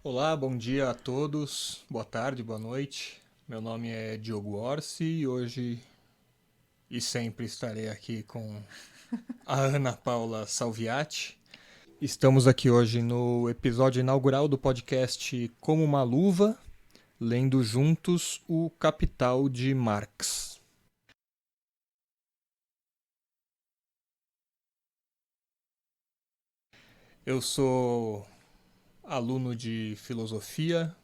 Olá, bom dia a todos, boa tarde, boa noite. Meu nome é Diogo Orsi e hoje e sempre estarei aqui com a Ana Paula Salviati. Estamos aqui hoje no episódio inaugural do podcast Como uma Luva, lendo juntos o Capital de Marx. Eu sou aluno de filosofia.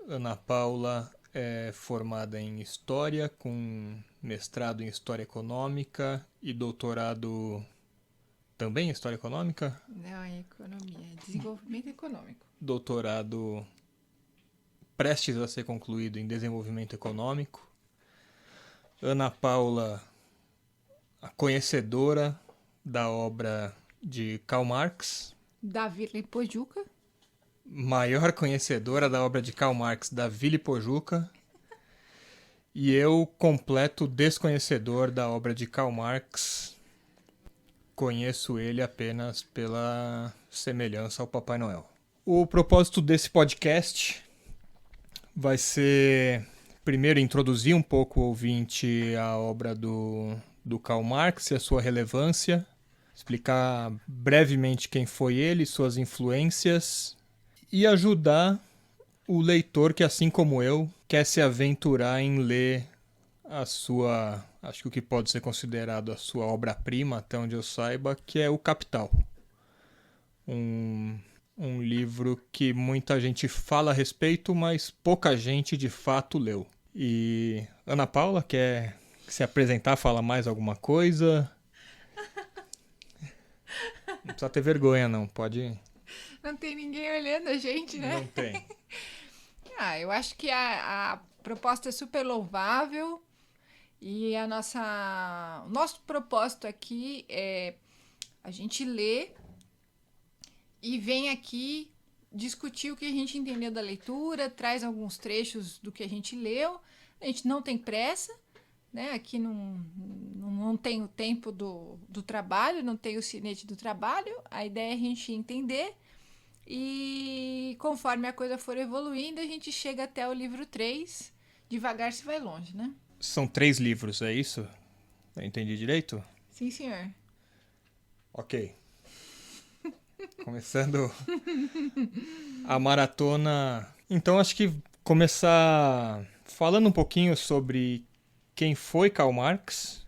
Ana Paula é formada em História, com mestrado em História Econômica e doutorado também em História Econômica. Não, é economia, é desenvolvimento econômico. Doutorado prestes a ser concluído em Desenvolvimento Econômico. Ana Paula, a conhecedora da obra de Karl Marx, Da Vila Pojuca. maior conhecedora da obra de Karl Marx da Vila Pojuca. E eu, completo desconhecedor da obra de Karl Marx, conheço ele apenas pela semelhança ao Papai Noel. O propósito desse podcast vai ser, primeiro, introduzir um pouco o ouvinte à obra do Karl Marx e a sua relevância, explicar brevemente quem foi ele, suas influências e ajudar o leitor que, assim como eu, quer se aventurar em ler a sua, acho que o que pode ser considerado a sua obra-prima, até onde eu saiba, que é o Capital. Um livro que muita gente fala a respeito, mas pouca gente de fato leu. E Ana Paula quer se apresentar, falar mais alguma coisa? Não precisa ter vergonha, não. Pode. Não tem ninguém olhando a gente, né? Não tem. Eu acho que a proposta é super louvável e o nosso propósito aqui é a gente ler e vem aqui discutir o que a gente entendeu da leitura, traz alguns trechos do que a gente leu. A gente não tem pressa, né? Aqui não tem o tempo do trabalho, não tem o cinete do trabalho. A ideia é a gente entender e conforme a coisa for evoluindo, a gente chega até o livro 3. Devagar se vai longe, né? São 3 livros, é isso? Eu entendi direito? Sim, senhor. Ok. Começando a maratona. Então acho que começar falando um pouquinho sobre quem foi Karl Marx.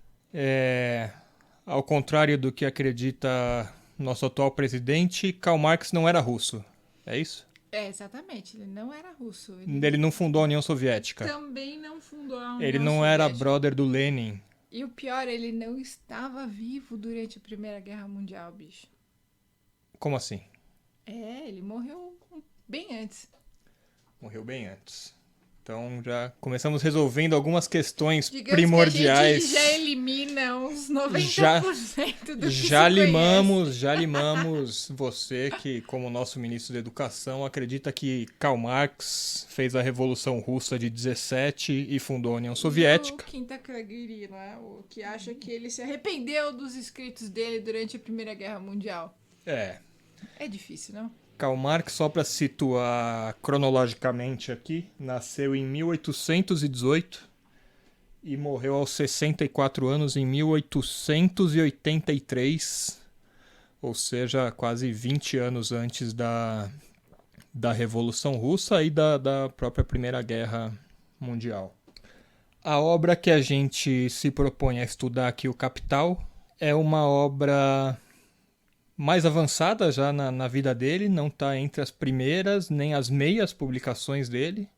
Ao contrário do que acredita nosso atual presidente, Karl Marx não era russo. É isso? É, exatamente. Ele não era russo. Ele não fundou a União Soviética. Também não fundou a Ele União não era Soviética. brother do Lenin. E o pior, ele não estava vivo durante a Primeira Guerra Mundial, bicho. Como assim? É, ele morreu bem antes. Morreu bem antes. Então já começamos resolvendo algumas questões Digamos primordiais. que a gente já elimina uns 90% Já- do que Já se limamos você que, como nosso ministro da Educação, acredita que Karl Marx fez a Revolução Russa de 17 e fundou a União Soviética. E o Quinta Kagiri lá, o que acha que ele se arrependeu dos escritos dele durante a Primeira Guerra Mundial. É, É difícil, não? Karl Marx, só para situar cronologicamente aqui, nasceu em 1818 e morreu aos 64 anos em 1883, ou seja, quase 20 anos antes da Revolução Russa e da própria Primeira Guerra Mundial. A obra que a gente se propõe a estudar aqui, O Capital, é uma obra mais avançada já na vida dele, não está entre as primeiras nem as meias publicações dele.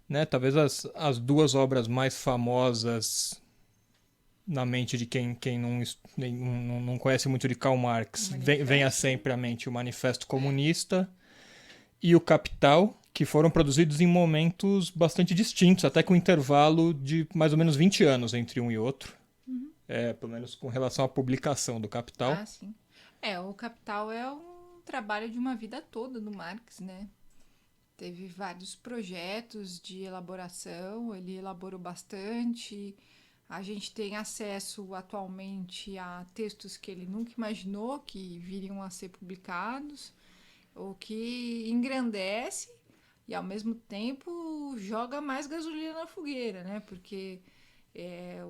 Né? Talvez as duas obras mais famosas na mente de quem não conhece muito de Karl Marx venha sempre à mente o Manifesto Comunista e o Capital, que foram produzidos em momentos bastante distintos, até com um intervalo de mais ou menos 20 anos entre um e outro. Pelo menos com relação à publicação do Capital. Ah, sim. O Capital é um trabalho de uma vida toda do Marx, né? Teve vários projetos de elaboração, ele elaborou bastante. A gente tem acesso atualmente a textos que ele nunca imaginou que viriam a ser publicados, o que engrandece e ao mesmo tempo joga mais gasolina na fogueira, né? Porque é,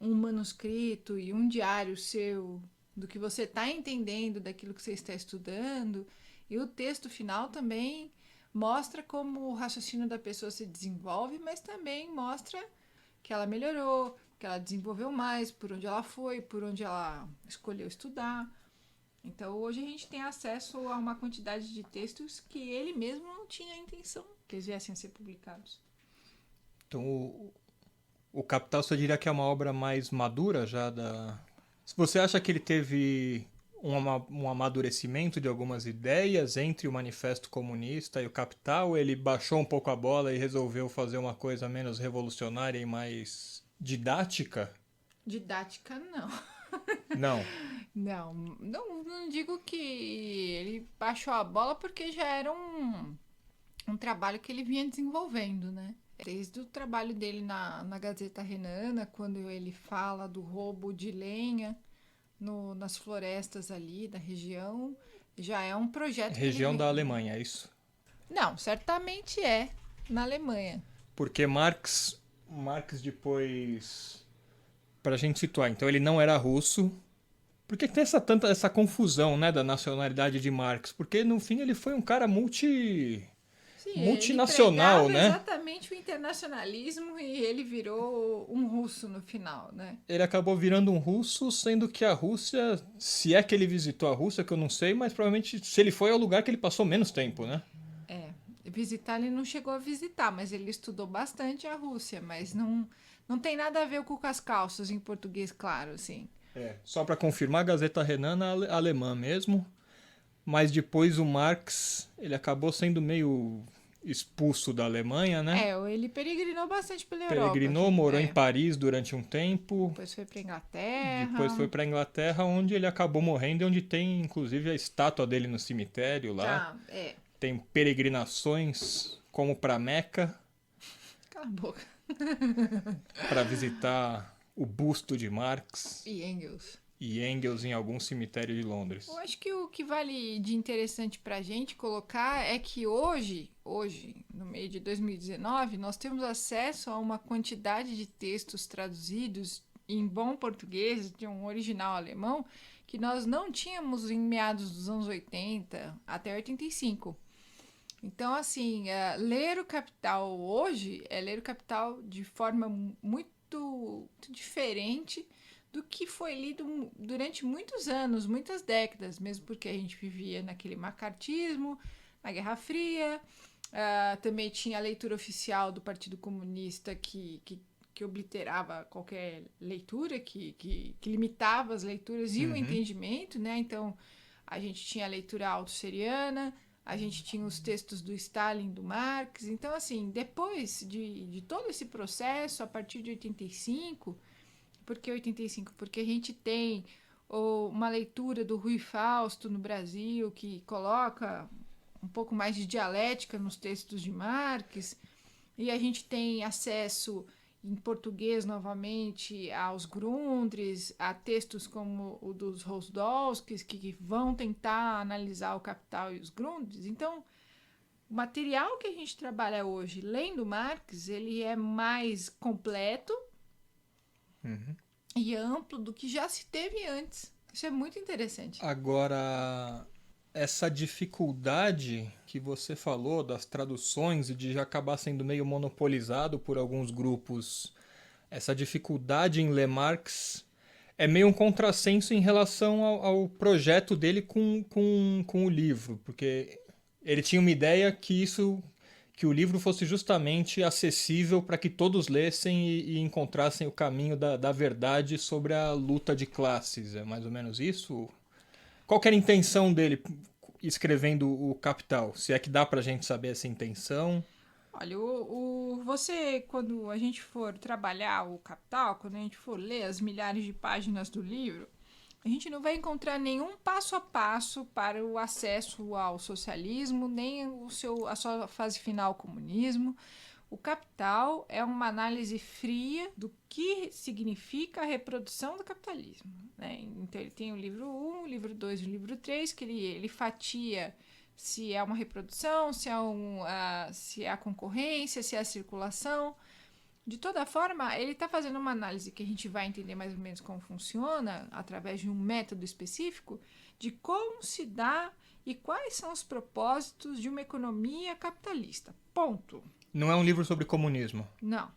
um manuscrito e um diário seu do que você está entendendo daquilo que você está estudando, e o texto final também mostra como o raciocínio da pessoa se desenvolve, mas também mostra que ela melhorou, que ela desenvolveu mais, por onde ela foi, por onde ela escolheu estudar. Então hoje a gente tem acesso a uma quantidade de textos que ele mesmo não tinha a intenção que eles viessem a ser publicados. Então, o Capital, você diria que é uma obra mais madura já da... Você acha que ele teve um amadurecimento de algumas ideias entre o Manifesto Comunista e o Capital? Ou ele baixou um pouco a bola e resolveu fazer uma coisa menos revolucionária e mais didática? Didática, não. Não. Não digo que ele baixou a bola porque já era um trabalho que ele vinha desenvolvendo, né? Desde o trabalho dele na Gazeta Renana, quando ele fala do roubo de lenha nas florestas ali da região, já é um projeto que ele Região vem. da Alemanha, é isso? Não, certamente é na Alemanha. Porque Marx depois... Para a gente situar, então ele não era russo. Por que tem essa confusão, né, da nacionalidade de Marx? Porque no fim ele foi um cara Sim, ele multinacional, pregava né? exatamente o internacionalismo e ele virou um russo no final, né? Ele acabou virando um russo, sendo que a Rússia, se é que ele visitou a Rússia, que eu não sei, mas provavelmente se ele foi ao lugar que ele passou menos tempo, né? É, visitar ele não chegou a visitar, mas ele estudou bastante a Rússia, mas não tem nada a ver com as calças em português, claro, assim. É. Só para confirmar, a Gazeta Renana alemã mesmo, mas depois o Marx, ele acabou sendo meio expulso da Alemanha, né? É, ele peregrinou bastante pela Europa. Peregrinou, morou em É, Paris durante um tempo, depois foi pra depois foi Inglaterra. para Inglaterra, onde ele acabou morrendo, e onde tem inclusive a estátua dele no cemitério lá. Tá, Tem peregrinações como para Meca cala a boca. para visitar o busto de Marx E Engels. e Engels em algum cemitério de Londres. Eu acho que o que vale de interessante pra gente colocar é que hoje, no meio de 2019, nós temos acesso a uma quantidade de textos traduzidos em bom português, de um original alemão, que nós não tínhamos em meados dos anos 80 até 85. Então, assim, ler o Capital hoje é ler o Capital de forma muito diferente do que foi lido durante muitos anos, muitas décadas, mesmo porque a gente vivia naquele macartismo, na Guerra Fria, também tinha a leitura oficial do Partido Comunista que obliterava qualquer leitura, que limitava as leituras e o entendimento, né? Então, a gente tinha a leitura autosseriana, a gente tinha os textos do Stalin, do Marx. Então, assim, depois de todo esse processo, a partir de 85, por que 85? Porque a gente tem uma leitura do Rui Fausto no Brasil, que coloca um pouco mais de dialética nos textos de Marx, e a gente tem acesso em português novamente aos Grundrisse, a textos como o dos Rosdolskis, que vão tentar analisar o Capital e os Grundrisse. Então, o material que a gente trabalha hoje, lendo Marx, ele é mais completo e amplo do que já se teve antes. Isso é muito interessante. Agora, essa dificuldade que você falou das traduções e de já acabar sendo meio monopolizado por alguns grupos, essa dificuldade em ler Marx é meio um contrassenso em relação ao projeto dele com o livro, porque ele tinha uma ideia que o livro fosse justamente acessível para que todos lessem e encontrassem o caminho da verdade sobre a luta de classes. É mais ou menos isso? Qual que era a intenção dele escrevendo o Capital? Se é que dá pra gente saber essa intenção? Olha, você, quando a gente for trabalhar o Capital, quando a gente for ler as milhares de páginas do livro, a gente não vai encontrar nenhum passo a passo para o acesso ao socialismo, nem a sua fase final ao comunismo. O Capital é uma análise fria do que significa a reprodução do capitalismo, né? Então ele tem o livro 1, o livro 2 e o livro 3, que ele fatia se é uma reprodução, se é a concorrência, se é a circulação. De toda forma, ele está fazendo uma análise que a gente vai entender mais ou menos como funciona, através de um método específico, de como se dá e quais são os propósitos de uma economia capitalista. Ponto. Não é um livro sobre comunismo. Não.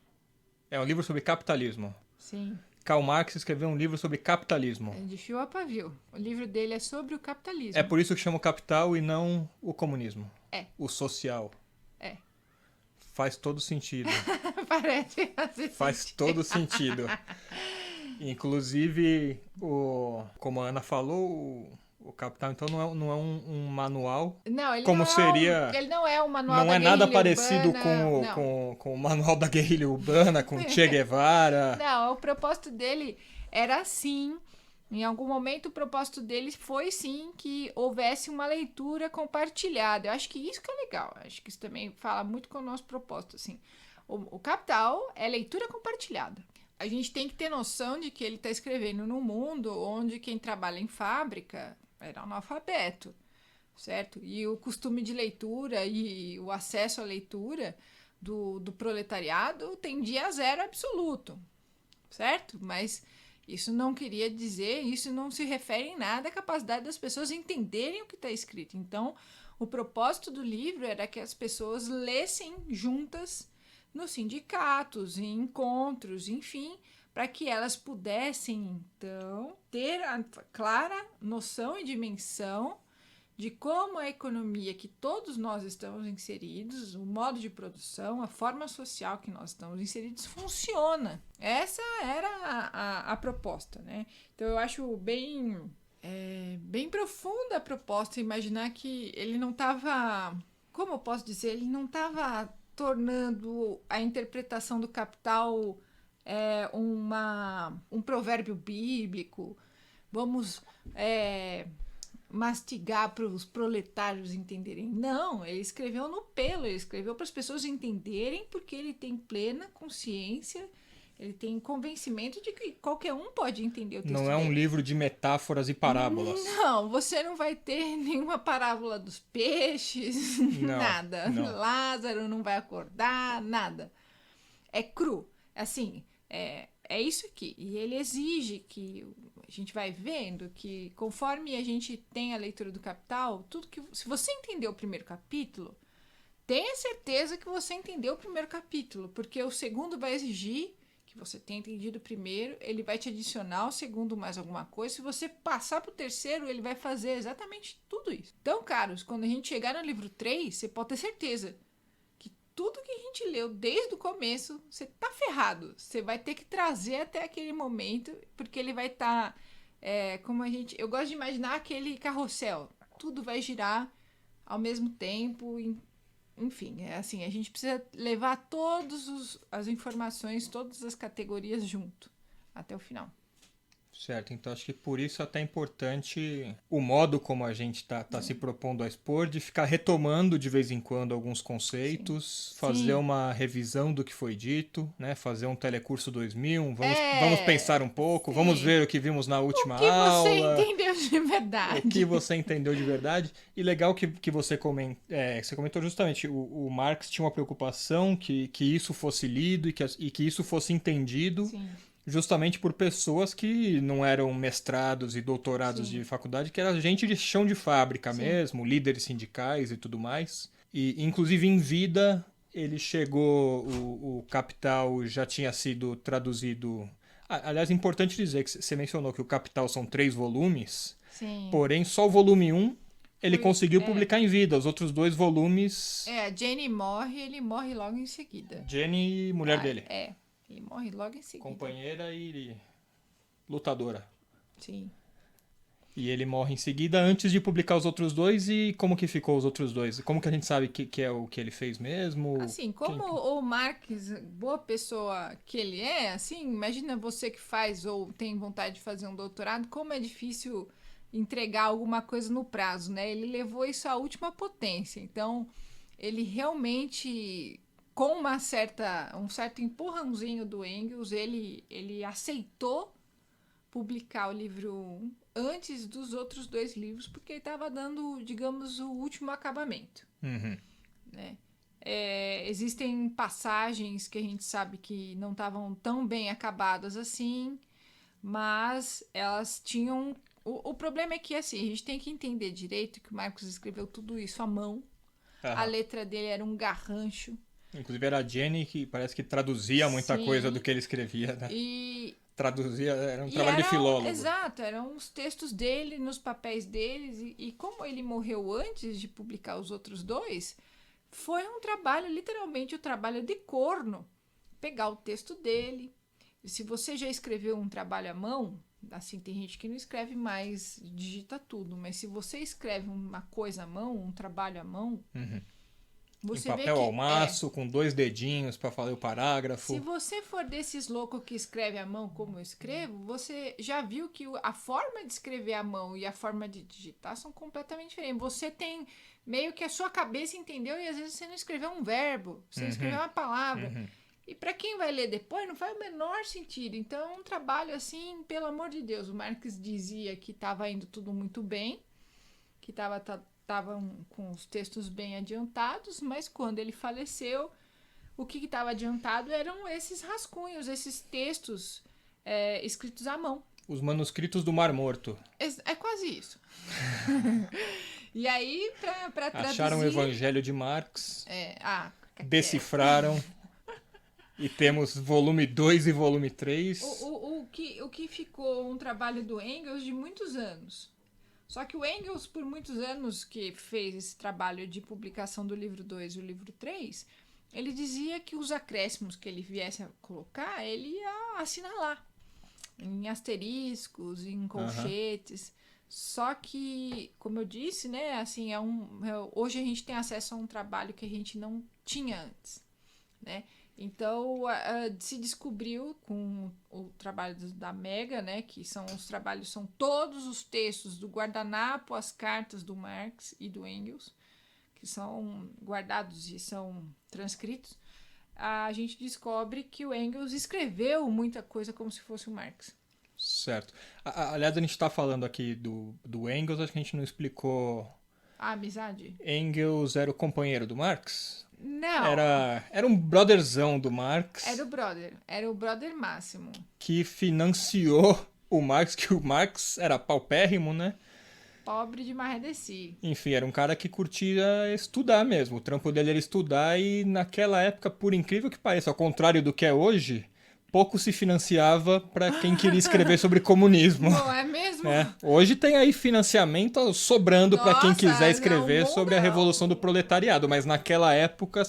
É um livro sobre capitalismo. Sim. Karl Marx escreveu um livro sobre capitalismo. É de fio a pavio. O livro dele é sobre o capitalismo. É por isso que chama o capital e não o comunismo. É. O social. É. Faz todo sentido. Parece fazer Faz sentido. todo sentido. Inclusive, como a Ana falou, o Capital, então, não é um manual. Não, ele como não seria, ele não é um manual não da é nada guerrilha parecido urbana, com o manual da guerrilha urbana, com Che Guevara. Não, o propósito dele era assim. Em algum momento, o propósito dele foi sim que houvesse uma leitura compartilhada. Eu acho que isso que é legal. Eu acho que isso também fala muito com o nosso propósito. Assim. O Capital é leitura compartilhada. A gente tem que ter noção de que ele está escrevendo num mundo onde quem trabalha em fábrica era analfabeto, certo? E o costume de leitura e o acesso à leitura do proletariado tendia a zero absoluto, certo? Mas isso não queria dizer, isso não se refere em nada à capacidade das pessoas entenderem o que está escrito. Então, o propósito do livro era que as pessoas lessem juntas nos sindicatos, em encontros, enfim, para que elas pudessem, então, ter a clara noção e dimensão de como a economia que todos nós estamos inseridos, o modo de produção, a forma social que nós estamos inseridos funciona. Essa era a proposta, né? Então eu acho bem profunda a proposta, imaginar que ele não estava, como eu posso dizer, ele não estava tornando a interpretação do Capital um provérbio bíblico. Vamos mastigar para os proletários entenderem. Não, ele escreveu no pelo, ele escreveu para as pessoas entenderem, porque ele tem plena consciência, ele tem convencimento de que qualquer um pode entender o texto Não é um livro de metáforas e parábolas. Não, você não vai ter nenhuma parábola dos peixes, nada. Não. Lázaro não vai acordar, nada. É cru, assim, é isso aqui. E ele exige que a gente vai vendo que conforme a gente tem a leitura do Capital, se você entendeu o primeiro capítulo, tenha certeza que você entendeu o primeiro capítulo, porque o segundo vai exigir que você tenha entendido o primeiro, ele vai te adicionar o segundo mais alguma coisa. Se você passar para o terceiro, ele vai fazer exatamente tudo isso. Então, caros, quando a gente chegar no livro 3, você pode ter certeza que tudo que a gente leu desde o começo, você tá ferrado. Você vai ter que trazer até aquele momento, porque ele vai estar, eu gosto de imaginar aquele carrossel. Tudo vai girar ao mesmo tempo, enfim, assim, a gente precisa levar todas as informações, todas as categorias junto, até o final. Certo, então acho que por isso é até importante o modo como a gente tá se propondo a expor, de ficar retomando de vez em quando alguns conceitos, fazer uma revisão do que foi dito, né? Fazer um Telecurso 2000, vamos pensar um pouco, vamos ver o que vimos na última aula. O que você entendeu de verdade. O que você entendeu de verdade. E legal que você comentou justamente, o Marx tinha uma preocupação que isso fosse lido e que isso fosse entendido. Sim. Justamente por pessoas que não eram mestrados e doutorados de faculdade, que era gente de chão de fábrica mesmo, líderes sindicais e tudo mais. E, inclusive, em vida, ele chegou, o Capital já tinha sido traduzido... Aliás, é importante dizer que você mencionou que o Capital são 3 volumes, porém, só o volume 1 ele conseguiu publicar em vida. Os outros 2 volumes... a Jenny morre, ele morre logo em seguida. Jenny, mulher dele. Ele morre logo em seguida. Companheira e lutadora. Sim. E ele morre em seguida antes de publicar os outros 2. E como que ficou os outros 2? Como que a gente sabe que é o que ele fez mesmo? Assim, como o Marx, boa pessoa que ele é, assim, imagina você que faz ou tem vontade de fazer um doutorado, como é difícil entregar alguma coisa no prazo, né? Ele levou isso à última potência. Então, ele realmente... com um certo empurrãozinho do Engels, ele aceitou publicar o livro antes dos outros 2 livros, porque ele estava dando, digamos, o último acabamento. Né? Existem passagens que a gente sabe que não estavam tão bem acabadas assim, mas elas tinham... O problema é que, assim, a gente tem que entender direito que o Marcos escreveu tudo isso à mão. A letra dele era um garrancho. Inclusive era a Jenny que parece que traduzia muita coisa do que ele escrevia, né? Traduzia, era um trabalho de filólogo. Exato, eram os textos dele, nos papéis deles. E como ele morreu antes de publicar os outros 2, foi um trabalho, literalmente o trabalho de corno. Pegar o texto dele. E se você já escreveu um trabalho à mão, assim, tem gente que não escreve mais, digita tudo. Mas se você escreve uma coisa à mão, um trabalho à mão... Você em papel ao maço, com 2 dedinhos para fazer o parágrafo. Se você for desses loucos que escreve à mão como eu escrevo, você já viu que a forma de escrever à mão e a forma de digitar são completamente diferentes. Você tem meio que a sua cabeça entendeu e às vezes você não escreveu um verbo, você não escreveu uma palavra. E para quem vai ler depois não faz o menor sentido. Então é um trabalho assim, pelo amor de Deus. O Marx dizia que estava indo tudo muito bem, que estavam com os textos bem adiantados, mas quando ele faleceu, o que estava adiantado eram esses rascunhos, esses textos escritos à mão. Os manuscritos do Mar Morto. É quase isso. E aí, para traduzir... Acharam o Evangelho de Marx, decifraram, e temos volume 2 e volume 3. O que ficou um trabalho do Engels de muitos anos. Só que o Engels, por muitos anos que fez esse trabalho de publicação do livro 2 e o livro 3, ele dizia que os acréscimos que ele viesse a colocar, ele ia assinalar em asteriscos, em colchetes. Só que, como eu disse, né, assim, hoje a gente tem acesso a um trabalho que a gente não tinha antes, né? Então, se descobriu com o trabalho da Mega, né, que são todos os textos do guardanapo, as cartas do Marx e do Engels, que são guardados e são transcritos. A gente descobre que o Engels escreveu muita coisa como se fosse o Marx. Certo. Aliás, a gente está falando aqui do Engels, acho que a gente não explicou... A amizade? Engels era o companheiro do Marx? Não. Era um brotherzão do Marx. Era o brother máximo. Que financiou o Marx, que o Marx era paupérrimo, né? Pobre de Marredeci. Enfim, era um cara que curtia estudar mesmo. O trampo dele era estudar e naquela época, por incrível que pareça, ao contrário do que é hoje, pouco se financiava para quem queria escrever sobre comunismo. Não é mesmo? Hoje tem aí financiamento sobrando para quem quiser escrever sobre a Revolução do Proletariado, mas naquela época,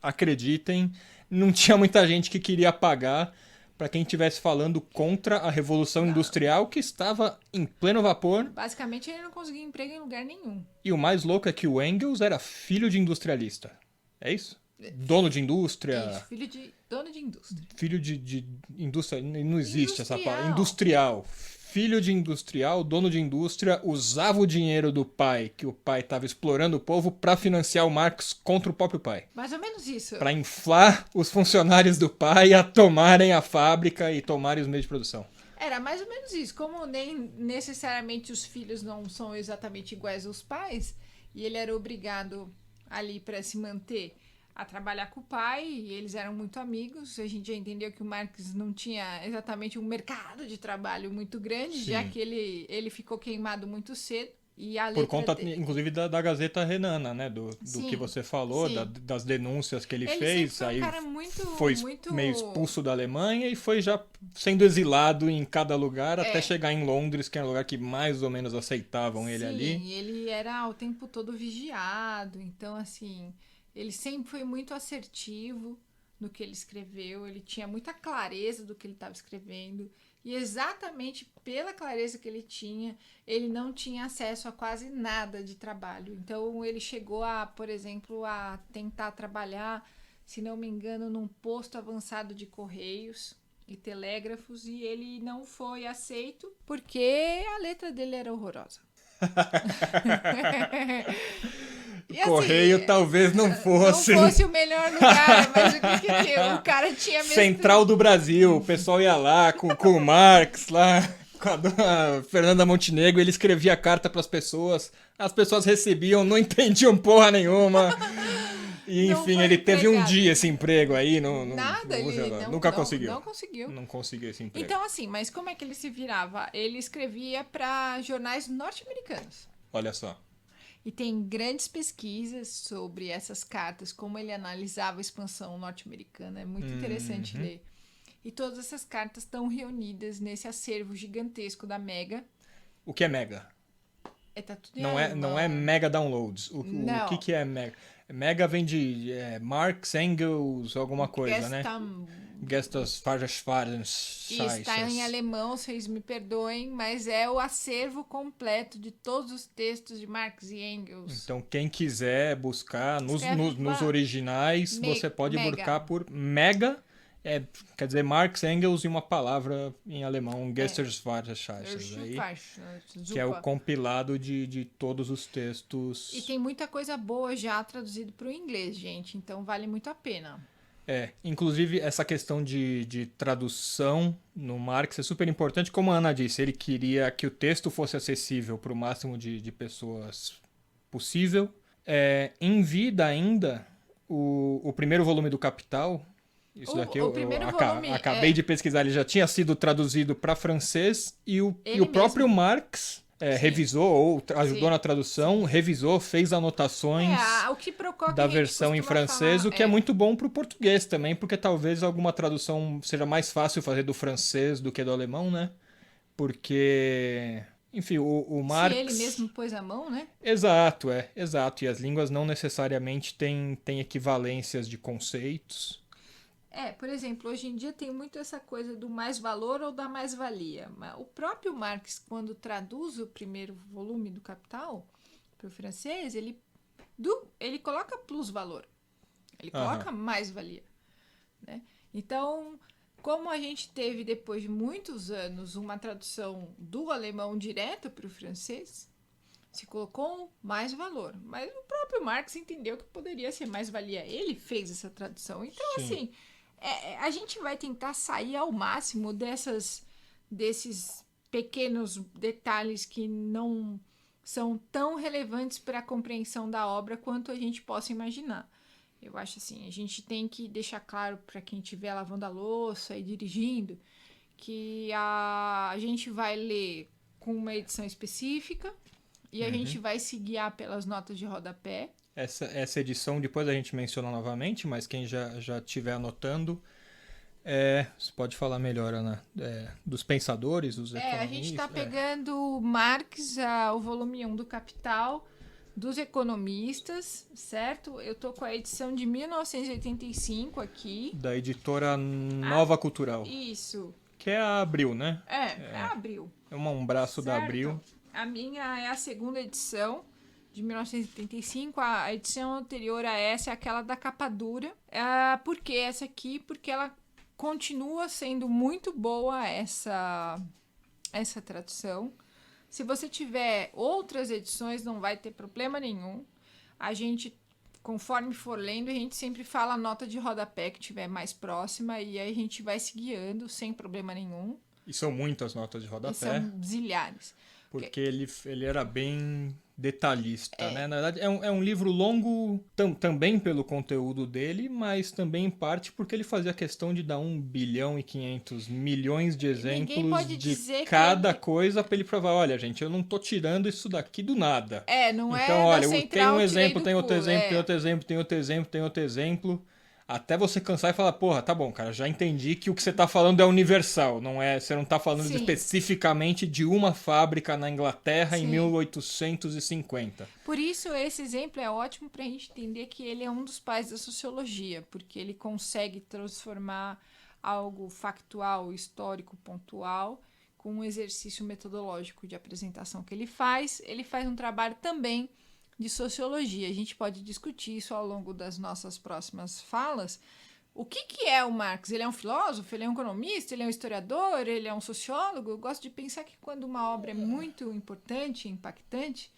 acreditem, não tinha muita gente que queria pagar para quem estivesse falando contra a Revolução Industrial, que estava em pleno vapor. Basicamente, ele não conseguia emprego em lugar nenhum. E o mais louco é que o Engels era filho de industrialista. É isso? Dono de indústria. Isso, filho de dono de indústria. Filho de indústria. Não existe essa palavra. Industrial. Filho de industrial, dono de indústria, usava o dinheiro do pai, que o pai estava explorando o povo, para financiar o Marx contra o próprio pai. Mais ou menos isso. Para inflar os funcionários do pai a tomarem a fábrica e tomarem os meios de produção. Era mais ou menos isso. Como nem necessariamente os filhos não são exatamente iguais aos pais, e ele era obrigado ali para se manter a trabalhar com o pai, e eles eram muito amigos. A gente já entendeu que o Marx não tinha exatamente um mercado de trabalho muito grande, já que ele ficou queimado muito cedo. E a por conta, inclusive, da Gazeta Renana, né? Do que você falou, das denúncias que ele fez. Foi um cara muito, foi meio expulso da Alemanha e foi já sendo exilado em cada lugar até chegar em Londres, que era um lugar que mais ou menos aceitavam ele ali. Sim, ele era o tempo todo vigiado. Então, assim... Ele sempre foi muito assertivo no que ele escreveu, ele tinha muita clareza do que ele estava escrevendo, e exatamente pela clareza que ele tinha, ele não tinha acesso a quase nada de trabalho. Então, ele chegou por exemplo, a tentar trabalhar, se não me engano, num posto avançado de correios e telégrafos, e ele não foi aceito porque a letra dele era horrorosa. E Correio assim, talvez não fosse. Não fosse o melhor lugar, mas o que o cara tinha mesmo. Central do Brasil, o pessoal ia lá com o Marx lá. com a dona Fernanda Montenegro, ele escrevia carta para as pessoas recebiam, não entendiam porra nenhuma. E Não enfim, foi ele teve um empregado. dia esse emprego aí, Nada, ele nunca conseguiu. não conseguiu. Não conseguiu esse emprego. Então, assim, mas como é que ele se virava? Ele escrevia para jornais norte-americanos. Olha só. E tem grandes pesquisas sobre essas cartas, como ele analisava a expansão norte-americana. É muito interessante ler. E todas essas cartas estão reunidas nesse acervo gigantesco da Mega. O que é mega? Tá tudo em Não alemão. é mega downloads. O Não. que é mega? Mega vem de Marx, Engels, alguma coisa, né? Gestas Está em alemão, vocês me perdoem, mas é o acervo completo de todos os textos de Marx e Engels. Então, quem quiser buscar nos lá. originais, você pode Mega. buscar por mega, quer dizer Marx, Engels e uma palavra em alemão, Gesterschwarzscheißes, que é o compilado de todos os textos. E tem muita coisa boa já traduzido para o inglês, gente, então vale muito a pena. Inclusive essa questão de tradução no Marx é super importante. Como a Ana disse, ele queria que o texto fosse acessível para o máximo de pessoas possível. Em vida ainda, o primeiro volume do Capital, isso daqui eu acabei de pesquisar, ele já tinha sido traduzido para francês e o próprio Marx revisou ou ajudou na tradução, revisou, fez anotações da versão em francês, o que é muito bom para o português também, porque talvez alguma tradução seja mais fácil fazer do francês do que do alemão, né? Porque, enfim, o Marx... Se ele mesmo pôs a mão, né? Exato. E as línguas não necessariamente têm equivalências de conceitos. Por exemplo, hoje em dia tem muito essa coisa do mais valor ou da mais-valia. O próprio Marx, quando traduz o primeiro volume do Capital para o francês, ele coloca plus-valor. Ele coloca mais-valia. Né? Então, como a gente teve, depois de muitos anos, uma tradução do alemão direto para o francês, se colocou mais valor. Mas o próprio Marx entendeu que poderia ser mais-valia. Ele fez essa tradução. Então, Sim. assim... a gente vai tentar sair ao máximo desses pequenos detalhes que não são tão relevantes para a compreensão da obra quanto a gente possa imaginar. Eu acho assim, a gente tem que deixar claro para quem estiver lavando a louça e dirigindo que a gente vai ler com uma edição específica e a gente vai se guiar pelas notas de rodapé. Essa edição depois a gente menciona novamente, mas quem já estiver anotando, você pode falar melhor, Ana, dos pensadores, dos economistas. A gente está pegando Marx, o volume 1 do Capital, dos economistas, certo? Eu tô com a edição de 1985 aqui. Da editora Nova Cultural. Isso. Que é a Abril, né? É a Abril. É um braço da Abril. A minha é a segunda edição, de 1985, a edição anterior a essa é aquela da capa dura. Por que essa aqui? Porque ela continua sendo muito boa essa tradução. Se você tiver outras edições, não vai ter problema nenhum. A gente, conforme for lendo, a gente sempre fala a nota de rodapé que tiver mais próxima e aí a gente vai se guiando sem problema nenhum. E são muitas notas de rodapé. E são zilhares. Porque ele era bem detalhista, né? Na verdade, é um livro longo também pelo conteúdo dele, mas também em parte porque ele fazia questão de dar 1 bilhão e 500 milhões de exemplos de cada coisa para ele provar, olha, gente, eu não tô tirando isso daqui do nada. Não então, olha, tem um exemplo, tem outro pulo, exemplo, tem outro exemplo, tem outro exemplo, tem outro exemplo. Até você cansar e falar, porra, tá bom, cara, já entendi que o que você tá falando é universal, você não tá falando especificamente de uma fábrica na Inglaterra em 1850. Por isso, esse exemplo é ótimo pra gente entender que ele é um dos pais da sociologia, porque ele consegue transformar algo factual, histórico, pontual, com um exercício metodológico de apresentação que ele faz um trabalho também de sociologia. A gente pode discutir isso ao longo das nossas próximas falas. O que é o Marx? Ele é um filósofo? Ele é um economista? Ele é um historiador? Ele é um sociólogo? Eu gosto de pensar que quando uma obra é muito importante, impactante,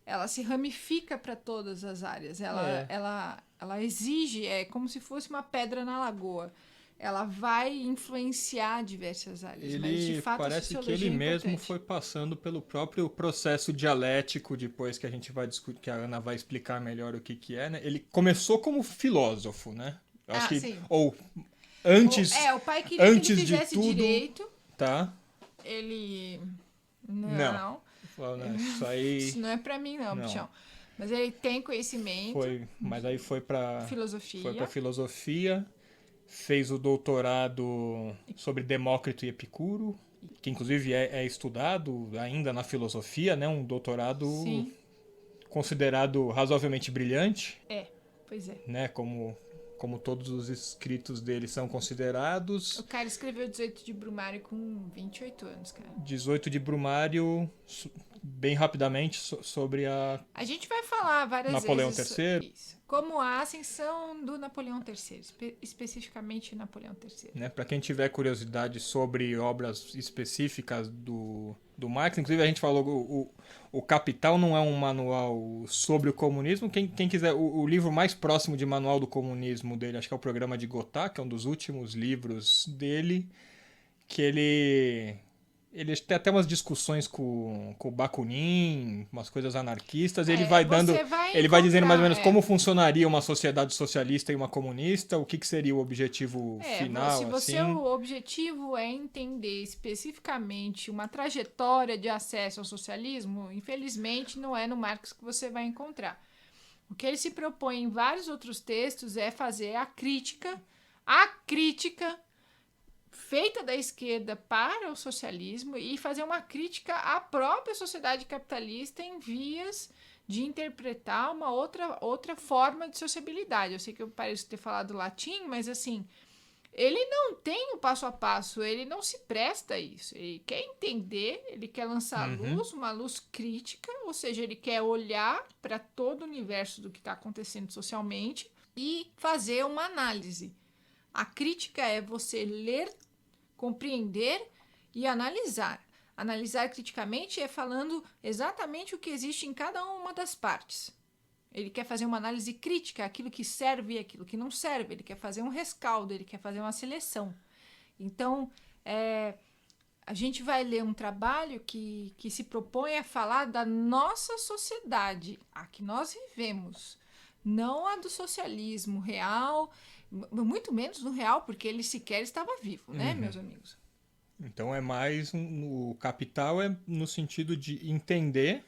ela se ramifica para todas as áreas. Ela exige, é como se fosse uma pedra na lagoa. ela vai influenciar diversas áreas. Mas, de Ele fato, a parece que sociologia ele é mesmo importante. foi passando pelo próprio processo dialético, depois que a gente vai discutir, que a Ana vai explicar melhor o que é, né? Ele começou como filósofo, né? Eu acho Ah, que, sim. ou antes, O pai queria que ele antes de fizesse tudo, direito. tá? Ele... Não. Não. Falou, não, isso aí, Isso não é pra mim, não, não. bichão. Mas ele tem conhecimento, Mas aí foi para filosofia. filosofia, fez o doutorado sobre Demócrito e Epicuro, que inclusive é estudado ainda na filosofia, né? Um doutorado Sim, considerado razoavelmente brilhante, pois é. né? Como todos os escritos dele são considerados. O cara escreveu 18 de Brumário com 28 anos, cara. 18 de Brumário, bem rapidamente, sobre a A gente vai falar várias Napoleão vezes III, isso. Como a ascensão do Napoleão III, especificamente Napoleão III. né? Para quem tiver curiosidade sobre obras específicas do Marx, inclusive a gente falou o Capital não é um manual sobre o comunismo. Quem quiser, o livro mais próximo de manual do comunismo dele, acho que é o Programa de Gotha, que é um dos últimos livros dele, que ele tem até umas discussões com o Bakunin, umas coisas anarquistas, e Você vai ele vai dizendo mais ou encontrar, menos como funcionaria uma sociedade socialista e uma comunista, o que seria o objetivo final, se você assim. o objetivo é entender especificamente uma trajetória de acesso ao socialismo, infelizmente não é no Marx que você vai encontrar. O que ele se propõe em vários outros textos é fazer a crítica feita da esquerda para o socialismo e fazer uma crítica à própria sociedade capitalista em vias de interpretar uma outra forma de sociabilidade. Eu sei que eu pareço ter falado latim, mas assim, ele não tem o passo a passo, ele não se presta a isso. Ele quer entender, ele quer lançar luz, uma luz crítica, ou seja, ele quer olhar para todo o universo do que está acontecendo socialmente e fazer uma análise. A crítica é você ler, compreender e analisar. Analisar criticamente é falando exatamente o que existe em cada uma das partes. Ele quer fazer uma análise crítica, aquilo que serve e aquilo que não serve. Ele quer fazer um rescaldo, ele quer fazer uma seleção. Então, a gente vai ler um trabalho que se propõe a falar da nossa sociedade, a que nós vivemos, não a do socialismo real, muito menos no real, porque ele sequer estava vivo, né, meus amigos? Então é mais o Capital é no sentido de entender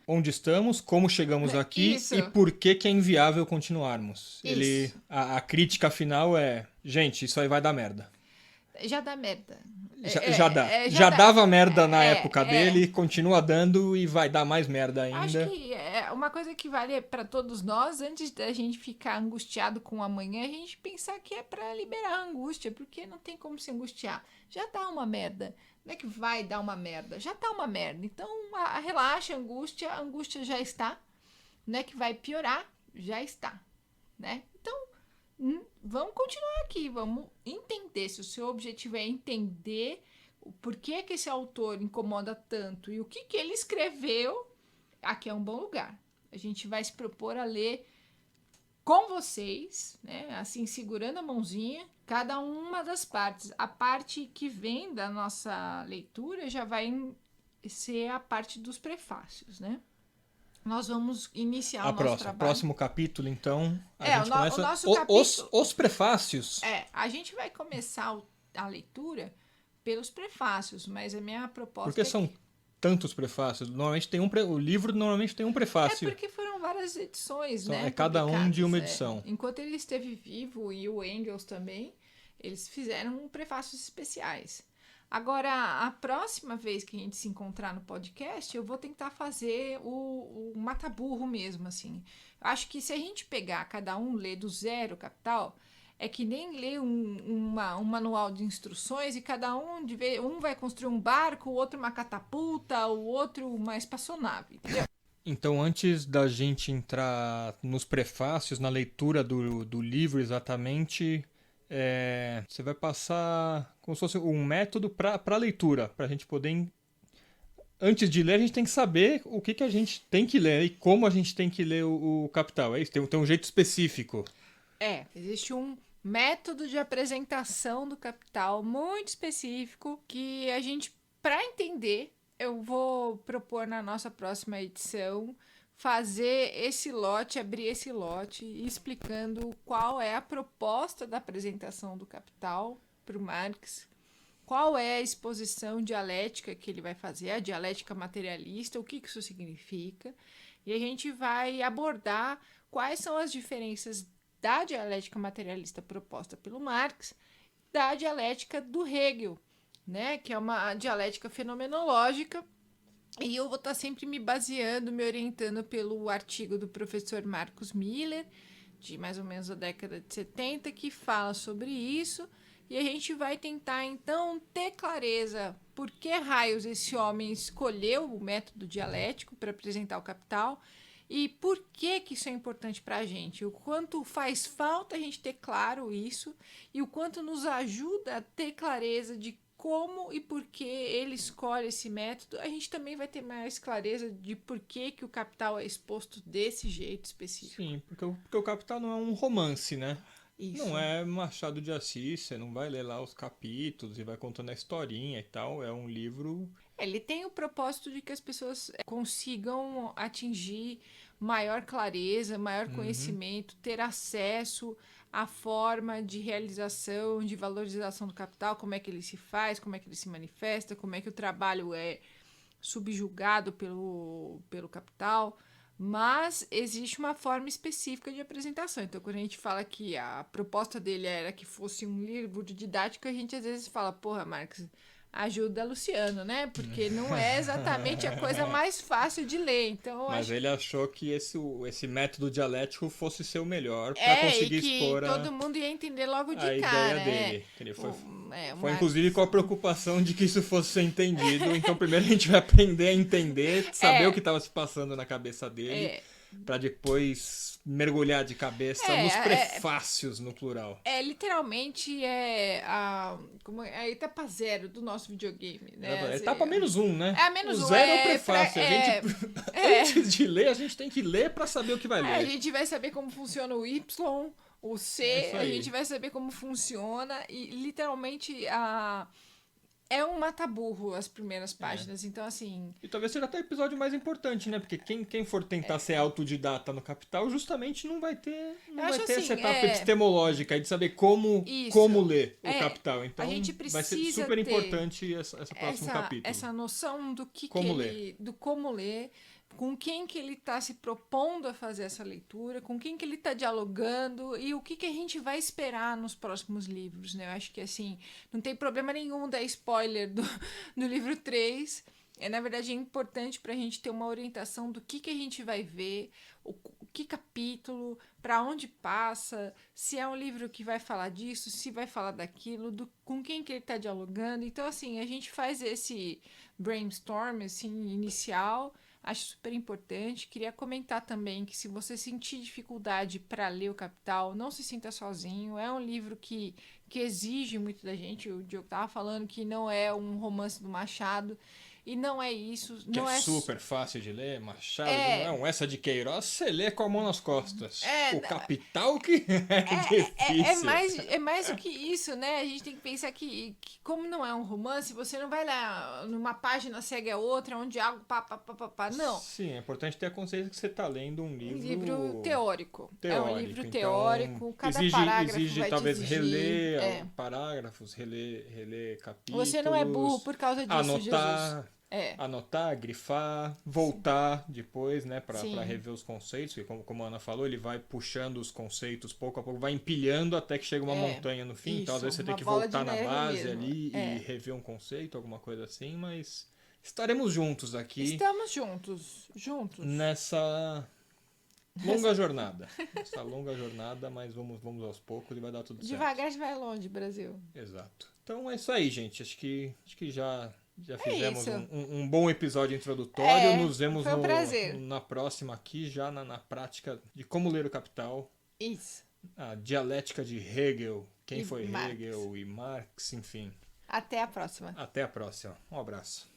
onde estamos, como chegamos aqui Isso. e por que é inviável continuarmos. Isso. A crítica final é, gente, isso aí vai dar merda. Já dá merda. Já dá. Já dava merda na época dele, continua dando e vai dar mais merda ainda. Acho que é uma coisa que vale para todos nós, antes da gente ficar angustiado com o amanhã, a gente pensar que é para liberar a angústia, porque não tem como se angustiar. Já dá uma merda. Não é que vai dar uma merda, já tá uma merda. Então, relaxa, a angústia já está. Não é que vai piorar, já está, né? Então, vamos continuar aqui, vamos entender. Se o seu objetivo é entender o porquê que esse autor incomoda tanto e o que ele escreveu, aqui é um bom lugar. A gente vai se propor a ler com vocês, né? Assim, segurando a mãozinha, cada uma das partes. A parte que vem da nossa leitura já vai ser a parte dos prefácios, né? Nós vamos iniciar o nosso trabalho. Próximo capítulo, então, a gente começa o nosso capítulo, os prefácios. A gente vai começar a leitura pelos prefácios, mas a minha proposta Porque são tantos prefácios. Normalmente tem o livro normalmente tem um prefácio. É porque foram várias edições, então, né? É cada um de uma edição. Enquanto ele esteve vivo e o Engels também, eles fizeram prefácios especiais. Agora, a próxima vez que a gente se encontrar no podcast, eu vou tentar fazer o mata-burro mesmo, assim. Acho que se a gente pegar, cada um ler do zero Capital, é que nem ler um manual de instruções e cada um vai construir um barco, o outro uma catapulta, o outro uma espaçonave, entendeu? Então, antes da gente entrar nos prefácios, na leitura do livro exatamente, você vai passar como se fosse um método para leitura, para a gente poder... Antes de ler, a gente tem que saber o que a gente tem que ler e como a gente tem que ler o Capital. É isso? Tem um jeito específico. Existe um método de apresentação do Capital muito específico que a gente, para entender, eu vou propor na nossa próxima edição fazer esse lote, abrir esse lote, explicando qual é a proposta da apresentação do Capital para o Marx, qual é a exposição dialética que ele vai fazer, a dialética materialista, o que isso significa, e a gente vai abordar quais são as diferenças da dialética materialista proposta pelo Marx, da dialética do Hegel, né, que é uma dialética fenomenológica, e eu vou estar sempre me baseando, me orientando pelo artigo do professor Marcus Miller, de mais ou menos a década de 70, que fala sobre isso, e a gente vai tentar, então, ter clareza por que raios esse homem escolheu o método dialético para apresentar o Capital e por que isso é importante para a gente, o quanto faz falta a gente ter claro isso e o quanto nos ajuda a ter clareza de como e por que ele escolhe esse método. A gente também vai ter mais clareza de por que o Capital é exposto desse jeito específico. Sim, porque o Capital não é um romance, né? Isso. Não é Machado de Assis, você não vai ler lá os capítulos e vai contando a historinha e tal. É um livro. Ele tem o propósito de que as pessoas consigam atingir maior clareza, maior conhecimento, ter acesso à forma de realização, de valorização do capital, como é que ele se faz, como é que ele se manifesta, como é que o trabalho é subjugado pelo capital. Mas existe uma forma específica de apresentação. Então, quando a gente fala que a proposta dele era que fosse um livro de didática, a gente às vezes fala, porra, Marx, ajuda Luciano, né? Porque não é exatamente a coisa mais fácil de ler. Então, Mas acho... ele achou que esse método dialético fosse ser o melhor para conseguir e que expor todo mundo ia entender logo de a cara. ideia dele. Ele foi Marx... inclusive com a preocupação de que isso fosse ser entendido. Então primeiro a gente vai aprender a entender, saber o que estava se passando na cabeça dele, para depois mergulhar de cabeça nos prefácios no plural. Literalmente como a etapa zero do nosso videogame, né? É etapa -1, né? É a menos o um. zero é o prefácio. Antes de ler, a gente tem que ler para saber o que vai ler. A gente vai saber como funciona o Y, o C, a gente vai saber como funciona e literalmente é um mata-burro as primeiras páginas, então assim... E talvez seja até o episódio mais importante, né? Porque quem for tentar ser autodidata no Capital justamente não vai ter essa etapa epistemológica de saber como ler o Capital. Então a gente vai ser super importante esse próximo capítulo. Essa noção do do como ler, com quem que ele está se propondo a fazer essa leitura, com quem que ele está dialogando e o que a gente vai esperar nos próximos livros, né? Eu acho que, assim, não tem problema nenhum dar spoiler do livro 3. Na verdade, é importante para a gente ter uma orientação do que a gente vai ver, que capítulo, para onde passa, se é um livro que vai falar disso, se vai falar daquilo, com quem que ele está dialogando. Então, assim, a gente faz esse brainstorm, assim, inicial. Acho super importante. Queria comentar também que se você sentir dificuldade para ler o Capital, não se sinta sozinho. É um livro que exige muito da gente. O Diogo estava falando que não é um romance do Machado. E não é isso. Que não é super fácil de ler, Machado. Não, essa de Queiroz, você lê com a mão nas costas. O Capital que difícil. É mais do que isso, né? A gente tem que pensar que como não é um romance, você não vai lá numa página segue a outra, onde algo pá, não. Sim, é importante ter a consciência que você está lendo um livro... Um livro teórico. É um livro então, teórico, cada parágrafo exige vai talvez exigir, reler parágrafos, reler capítulos... Você não é burro por causa disso, anotar, Jesus. Anotar, grifar, voltar depois, né, para rever os conceitos, porque como a Ana falou, ele vai puxando os conceitos pouco a pouco, vai empilhando até que chega uma montanha no fim, então às vezes você tem que voltar na base ali e rever um conceito, alguma coisa assim, mas estaremos juntos aqui. Estamos juntos. Nessa longa jornada. Essa longa jornada, mas vamos aos poucos e vai dar tudo certo. Devagar vai longe, Brasil. Exato. Então é isso aí, gente. Acho que já fizemos um bom episódio introdutório. Nos vemos na próxima aqui, já na prática de como ler o Capital. Isso. A dialética de Hegel, quem foi Marx. Hegel e Marx, enfim. Até a próxima. Até a próxima. Um abraço.